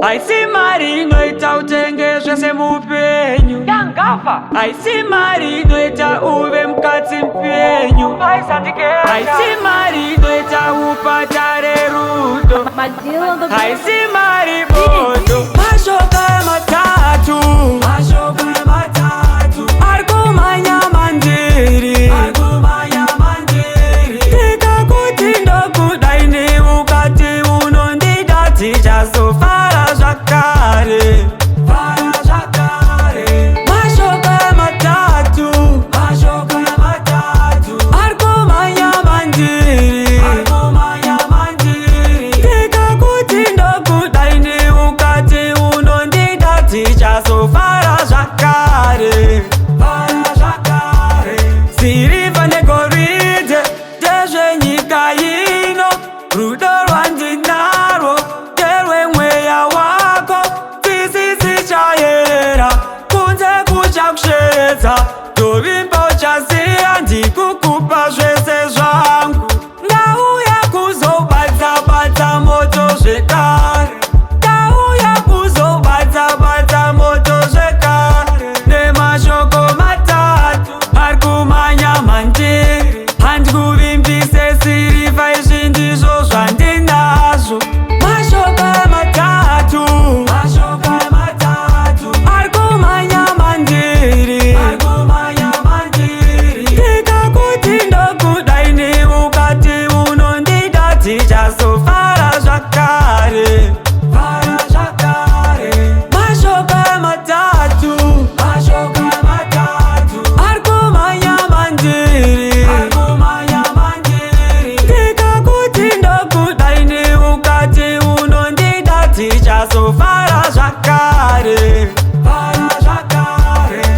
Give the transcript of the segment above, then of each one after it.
Haisi mari inoita utengezve semupenyu yangafa. Haisi mari inoita uve mukadzi mupenyu Haisi mari inoita upatare rudo Haisi mari bodo Mashoka matatu Arikumanya mandiri Ndikakuti ndokudaini ukati unondida tichazofara zvakare Mashoka matatu Arikumanya mandiri Ndikakuti ndokudaini ukati unondida tichazofara zvakare Sirivha negoridhe ndezvenyika ino rudo rwandinarwo nderwemweya wako tisisi chayera kunze kuchakusvedza ndovimba uchaziya ndikukupa zvese zvangu ndauya kuzobadza-badza moto zvekare ndauya kuzobadza-badza moto zvekare nemashoko matatu arikumanya mandiri handikuvimbise sirivha izvi ndizvo zvandinazvo mashoka matatu arikumanya mandiri ndikakuti ndokudaini ukati unondida tichazofara zvakare mashoka matatu arikumanya mandiri ndikakuti ndokudaini ukati unondida tichazofara zvakare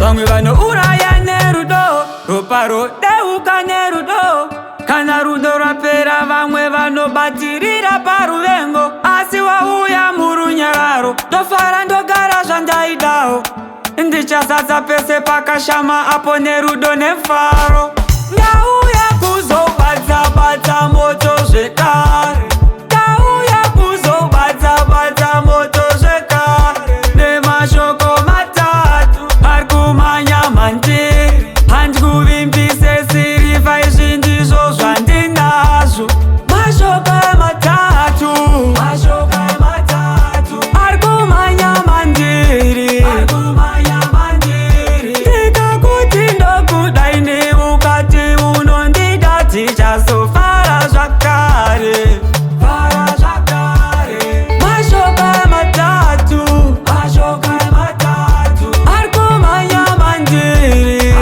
vamwe vanouraya nerudo ropa rodeuka nerudo kana rudo rwapera vamwe vanobatirira paruvengo asi wauya murunyararo ndofara ndogara zvandaidawo ndichazadza pese pakashama apo nerudo nemfaro ndauya kuzobadza-badza moto zvekare ndauya kuzobadza-badza moto zvekare nemashoko matatu arikumanya mandiri handikuvimbise sirivha izvi ndizvo zvandinazvo mashoka matatu arikumanya mandiri ndikakuti ndokudaini ukati unondida tichazofara zvakare mashoka matatu arikumanya mandiri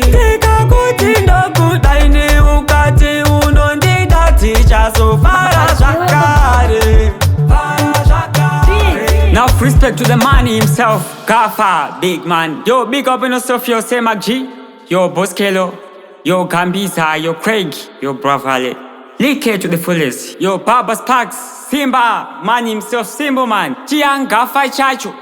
ndikakuti ndokudaini ukati unondida tichazofara zvakare Enough respect to the man himself, Gafa, big man. Yo, big up in yourself, yo, say G. Yo, Boss Kelo. Yo, Gambiza, yo, Craig. Yo, Bravale. Leak to the fullest. Yo, Papa Sparks, Simba, man himself, Simba man. Chiang Gafa Chacho.